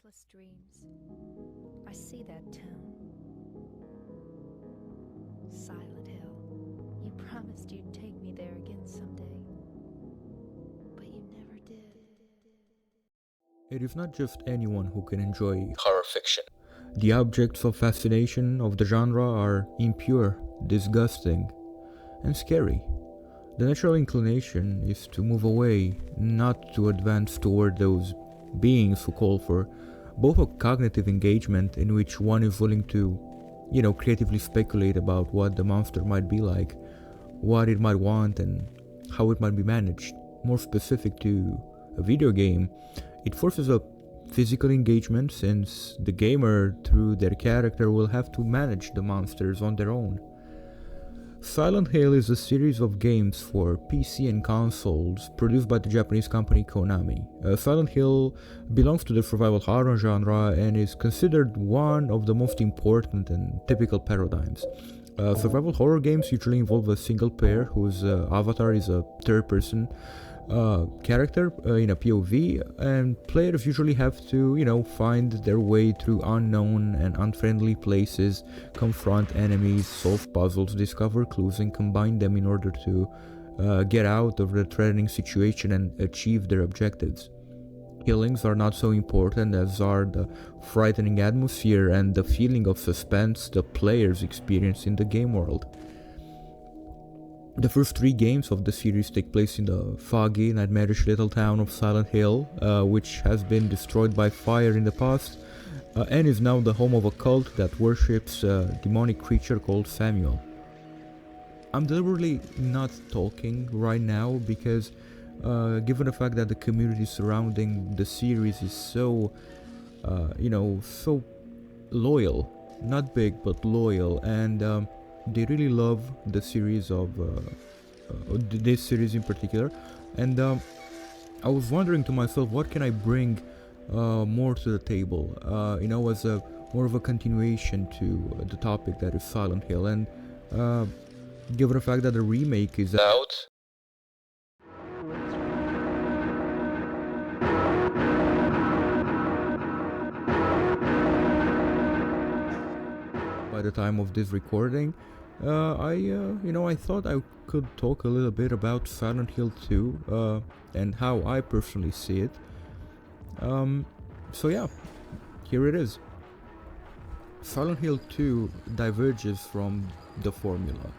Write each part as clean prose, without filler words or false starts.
restless dreams. I see that town. Silent Hill. You promised you'd take me there again someday. But you never did. It is not just anyone who can enjoy horror fiction. The objects of fascination of the genre are impure, disgusting, and scary. The natural inclination is to move away, not to advance toward those beings who call for both a cognitive engagement in which one is willing to, creatively speculate about what the monster might be like, what it might want, and how it might be managed. More specific to a video game, it forces a physical engagement since the gamer, through their character, will have to manage the monsters on their own. Silent Hill is a series of games for PC and consoles produced by the Japanese company Konami. Silent Hill belongs to the survival horror genre and is considered one of the most important and typical paradigms. Survival horror games usually involve a single player whose avatar is a third-person character in a POV, and players usually have to, find their way through unknown and unfriendly places, confront enemies, solve puzzles, discover clues, and combine them in order to get out of the threatening situation and achieve their objectives. Killings are not so important as are the frightening atmosphere and the feeling of suspense the players experience in the game world. The first 3 games of the series take place in the foggy, nightmarish little town of Silent Hill, which has been destroyed by fire in the past, and is now the home of a cult that worships a demonic creature called Samuel. I'm deliberately not talking right now because, given the fact that the community surrounding the series is so loyal, not big but loyal, and they really love the series of this series in particular, and I was wondering to myself, what can I bring more to the table, as a more of a continuation to the topic that is Silent Hill, and given the fact that the remake is out. By the time of this recording, I thought I could talk a little bit about Silent Hill 2 and how I personally see it. Here it is. Silent Hill 2 diverges from the formula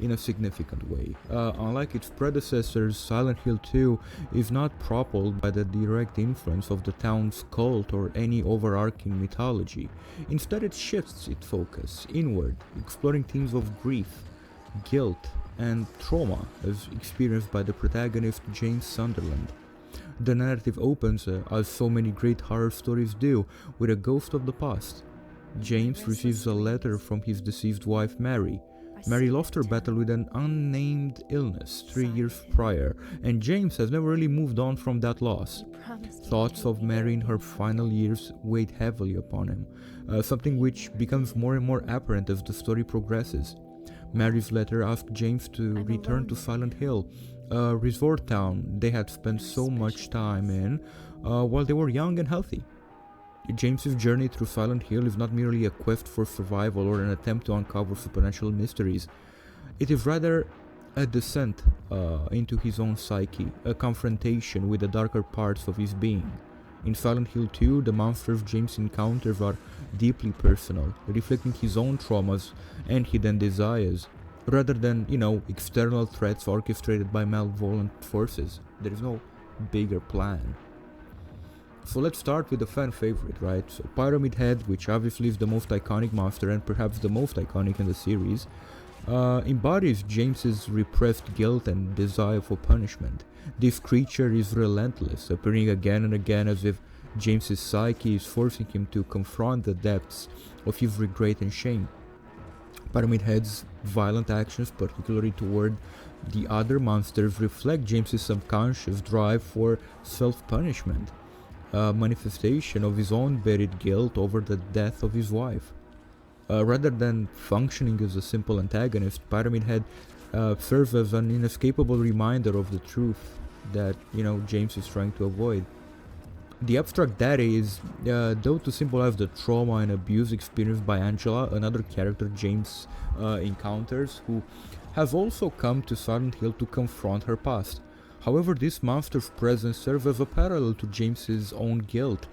in a significant way. Unlike its predecessors, Silent Hill 2 is not propelled by the direct influence of the town's cult or any overarching mythology. Instead, it shifts its focus inward, exploring themes of grief, guilt, and trauma as experienced by the protagonist James Sunderland. The narrative opens, as so many great horror stories do, with a ghost of the past. James receives a letter from his deceased wife Mary. Mary lost her battle with an unnamed illness 3 years prior, and James has never really moved on from that loss. Thoughts of Mary in her final years weighed heavily upon him, something which becomes more and more apparent as the story progresses. Mary's letter asked James to return to Silent Hill, a resort town they had spent so much time in while they were young and healthy. James's journey through Silent Hill is not merely a quest for survival or an attempt to uncover supernatural mysteries. It is rather a descent into his own psyche, a confrontation with the darker parts of his being. In Silent Hill 2, the monsters James encounters are deeply personal, reflecting his own traumas and hidden desires, rather than, external threats orchestrated by malevolent forces. There is no bigger plan. So let's start with the fan favorite, right? So Pyramid Head, which obviously is the most iconic monster and perhaps the most iconic in the series, embodies James's repressed guilt and desire for punishment. This creature is relentless, appearing again and again as if James's psyche is forcing him to confront the depths of his regret and shame. Pyramid Head's violent actions, particularly toward the other monsters, reflect James's subconscious drive for self-punishment, a manifestation of his own buried guilt over the death of his wife. Rather than functioning as a simple antagonist, Pyramid Head serves as an inescapable reminder of the truth that, James is trying to avoid. The abstract daddy is though to symbolize the trauma and abuse experienced by Angela, another character James encounters, who has also come to Silent Hill to confront her past. However, this monster's presence serves as a parallel to James's own guilt,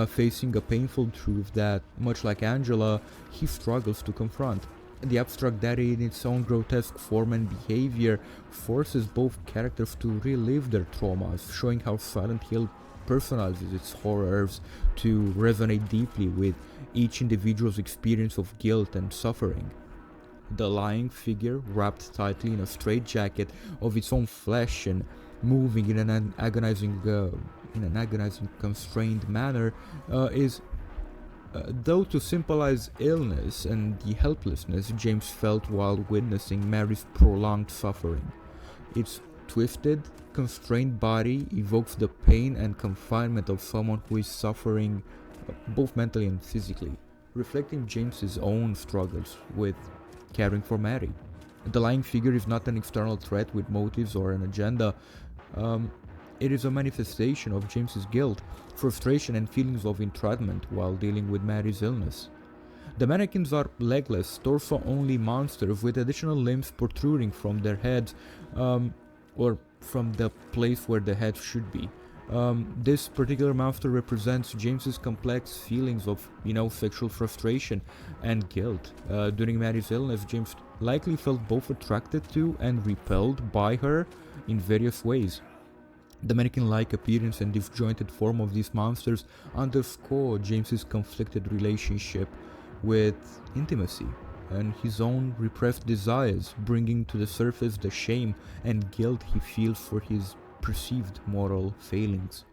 facing a painful truth that, much like Angela, he struggles to confront. The abstract daddy, in its own grotesque form and behavior, forces both characters to relive their traumas, showing how Silent Hill personalizes its horrors to resonate deeply with each individual's experience of guilt and suffering. The lying figure, wrapped tightly in a straitjacket of its own flesh and moving in an agonizing, constrained manner, is though to symbolize illness and the helplessness James felt while witnessing Mary's prolonged suffering. Its twisted, constrained body evokes the pain and confinement of someone who is suffering both mentally and physically, reflecting James's own struggles with caring for Mary. The lying figure is not an external threat with motives or an agenda. It is a manifestation of James's guilt, frustration, and feelings of entrapment while dealing with Mary's illness. The mannequins are legless, torso-only monsters with additional limbs protruding from their heads, or from the place where the head should be. This particular monster represents James's complex feelings of, sexual frustration and guilt. During Mary's illness, James likely felt both attracted to and repelled by her in various ways. The mannequin-like appearance and disjointed form of these monsters underscore James's conflicted relationship with intimacy and his own repressed desires, bringing to the surface the shame and guilt he feels for his perceived moral failings.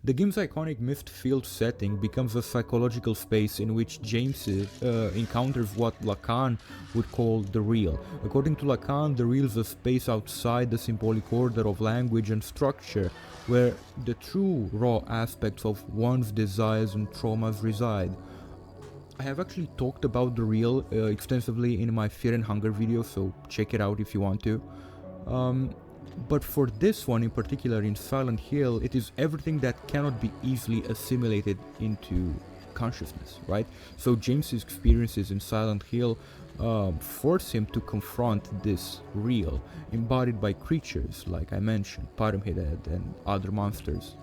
The game's iconic mist-filled setting becomes a psychological space in which James encounters what Lacan would call the real. According to Lacan, the real is a space outside the symbolic order of language and structure, where the true raw aspects of one's desires and traumas reside. I have actually talked about the real extensively in my Fear and Hunger video, so check it out if you want to. But for this one in particular, in Silent Hill, it is everything that cannot be easily assimilated into consciousness, right? So James's experiences in Silent Hill force him to confront this real, embodied by creatures like I mentioned, Pyramid Head and other monsters,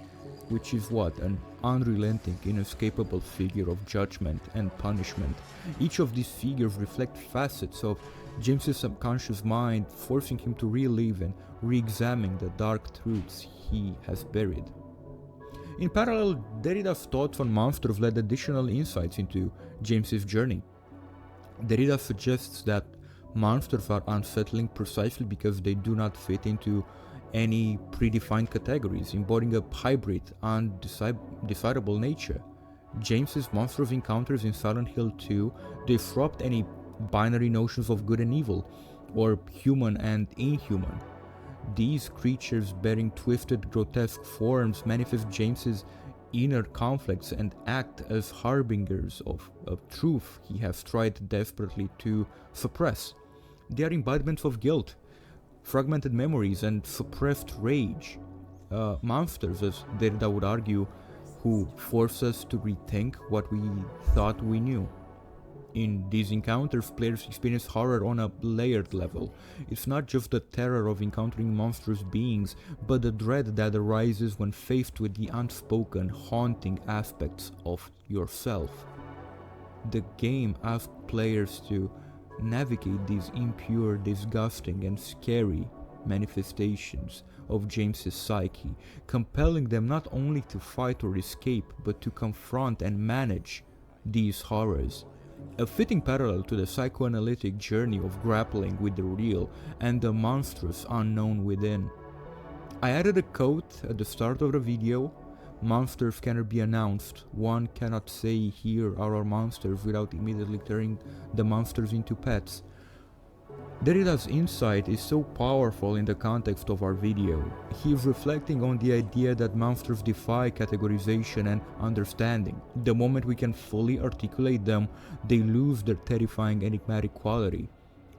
which is what? An unrelenting, inescapable figure of judgment and punishment. Each of these figures reflect facets of James's subconscious mind, forcing him to relive and re-examine the dark truths he has buried. In parallel, Derrida's thoughts on monsters led additional insights into James's journey. Derrida suggests that monsters are unsettling precisely because they do not fit into any predefined categories, embodying a hybrid, undecidable nature. James's monstrous encounters in Silent Hill 2 disrupt any binary notions of good and evil, or human and inhuman. These creatures, bearing twisted, grotesque forms, manifest James's inner conflicts and act as harbingers of truth he has tried desperately to suppress. They are embodiments of guilt, fragmented memories, and suppressed rage. Monsters, as Derrida would argue, who force us to rethink what we thought we knew. In these encounters, players experience horror on a layered level. It's not just the terror of encountering monstrous beings, but the dread that arises when faced with the unspoken, haunting aspects of yourself. The game asks players to navigate these impure, disgusting, and scary manifestations of James's psyche, compelling them not only to fight or escape, but to confront and manage these horrors. A fitting parallel to the psychoanalytic journey of grappling with the real and the monstrous unknown within. I added a quote at the start of the video: "Monsters cannot be announced. One cannot say, 'Here are our monsters,' without immediately turning the monsters into pets." Derrida's insight is so powerful in the context of our video. He is reflecting on the idea that monsters defy categorization and understanding. The moment we can fully articulate them, they lose their terrifying enigmatic quality.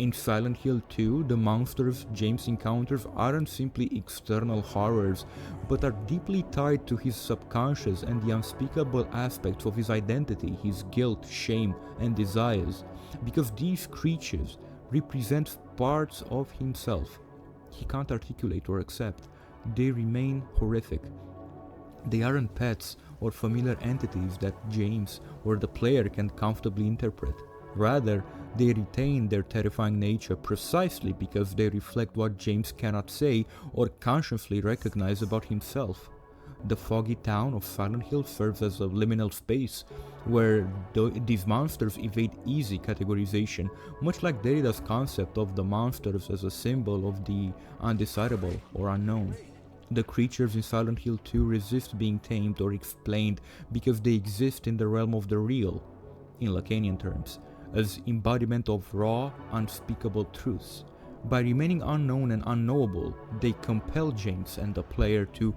In Silent Hill 2, the monsters James encounters aren't simply external horrors, but are deeply tied to his subconscious and the unspeakable aspects of his identity, his guilt, shame, and desires, because these creatures represent parts of himself he can't articulate or accept. They remain horrific. They aren't pets or familiar entities that James or the player can comfortably interpret. Rather, they retain their terrifying nature precisely because they reflect what James cannot say or consciously recognize about himself. The foggy town of Silent Hill serves as a liminal space where these monsters evade easy categorization, much like Derrida's concept of the monsters as a symbol of the undecidable or unknown. The creatures in Silent Hill 2 resist being tamed or explained because they exist in the realm of the real, in Lacanian terms, as embodiment of raw, unspeakable truths. By remaining unknown and unknowable, they compel James and the player to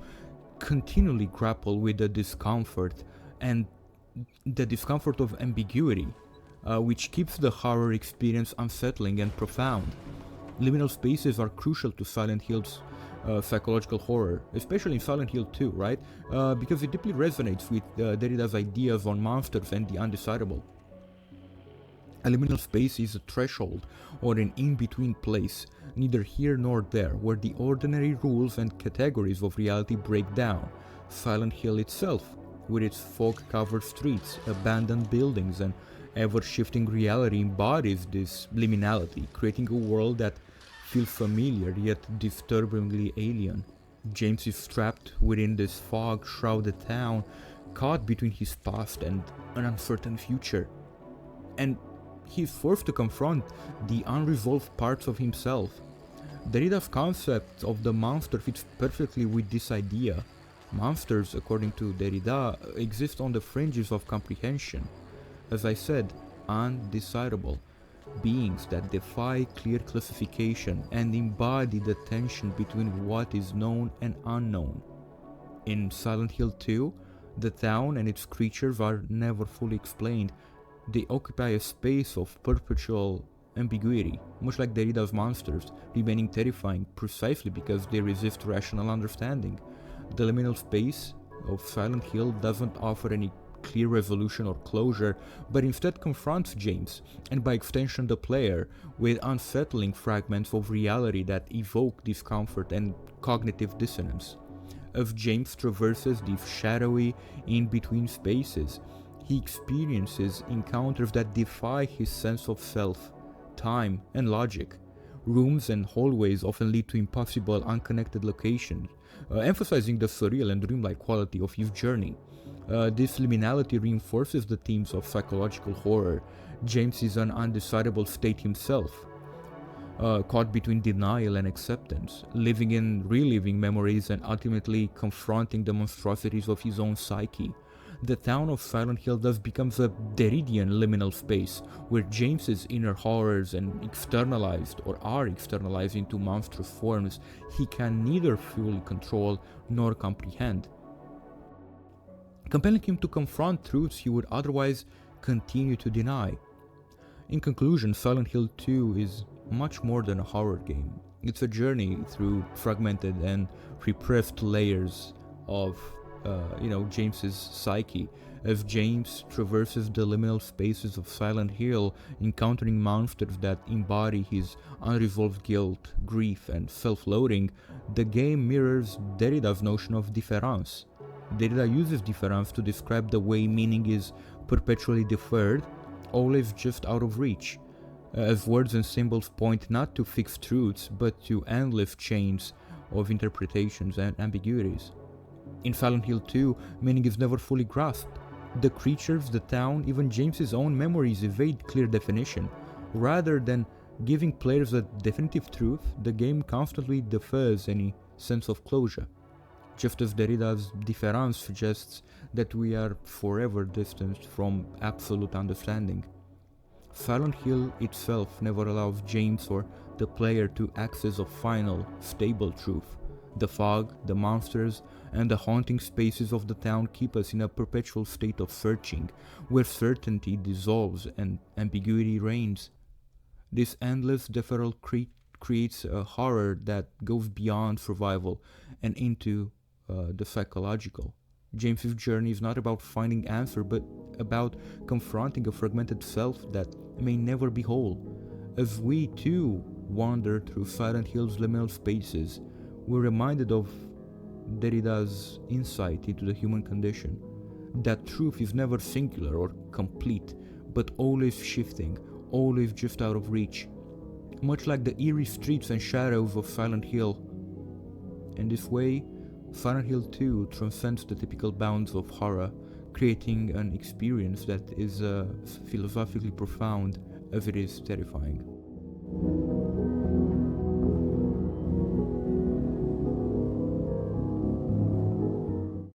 continually grapple with the discomfort and the discomfort of ambiguity, which keeps the horror experience unsettling and profound. Liminal spaces are crucial to Silent Hill's psychological horror, especially in Silent Hill 2, right? Because it deeply resonates with Derrida's ideas on monsters and the undecidable. A liminal space is a threshold or an in-between place, neither here nor there, where the ordinary rules and categories of reality break down. Silent Hill itself, with its fog-covered streets, abandoned buildings, and ever-shifting reality, embodies this liminality, creating a world that feels familiar yet disturbingly alien. James is trapped within this fog-shrouded town, caught between his past and an uncertain future. And he is forced to confront the unresolved parts of himself. Derrida's concept of the monster fits perfectly with this idea. Monsters, according to Derrida, exist on the fringes of comprehension. As I said, undecidable. Beings that defy clear classification and embody the tension between what is known and unknown. In Silent Hill 2, the town and its creatures are never fully explained. They occupy a space of perpetual ambiguity, much like Derrida's monsters, remaining terrifying precisely because they resist rational understanding. The liminal space of Silent Hill doesn't offer any clear resolution or closure, but instead confronts James, and by extension the player, with unsettling fragments of reality that evoke discomfort and cognitive dissonance. As James traverses these shadowy, in-between spaces, he experiences encounters that defy his sense of self, time, and logic. Rooms and hallways often lead to impossible, unconnected locations, emphasizing the surreal and dreamlike quality of his journey. This liminality reinforces the themes of psychological horror. James is an undecidable state himself, caught between denial and acceptance, living in reliving memories and ultimately confronting the monstrosities of his own psyche. The town of Silent Hill thus becomes a Derridian liminal space, where James's inner horrors are externalized into monstrous forms he can neither fully control nor comprehend, compelling him to confront truths he would otherwise continue to deny. In conclusion, Silent Hill 2 is much more than a horror game. It's a journey through fragmented and repressed layers of James's psyche, as James traverses the liminal spaces of Silent Hill, encountering monsters that embody his unresolved guilt, grief, and self-loathing. The game mirrors Derrida's notion of différance. Derrida uses différance to describe the way meaning is perpetually deferred, always just out of reach, as words and symbols point not to fixed truths, but to endless chains of interpretations and ambiguities. In Silent Hill 2, meaning is never fully grasped. The creatures, the town, even James's own memories evade clear definition. Rather than giving players a definitive truth, the game constantly defers any sense of closure. Just as Derrida's différance suggests that we are forever distanced from absolute understanding. Silent Hill itself never allows James or the player to access a final, stable truth. The fog, the monsters, and the haunting spaces of the town keep us in a perpetual state of searching, where certainty dissolves and ambiguity reigns. This endless deferral creates a horror that goes beyond survival and into the psychological. James's journey is not about finding answer, but about confronting a fragmented self that may never be whole. As we too wander through Silent Hill's liminal spaces, we're reminded of Derrida's insight into the human condition. That truth is never singular or complete, but always shifting, always just out of reach. Much like the eerie streets and shadows of Silent Hill. In this way, Silent Hill 2 transcends the typical bounds of horror, creating an experience that is philosophically profound as it is terrifying.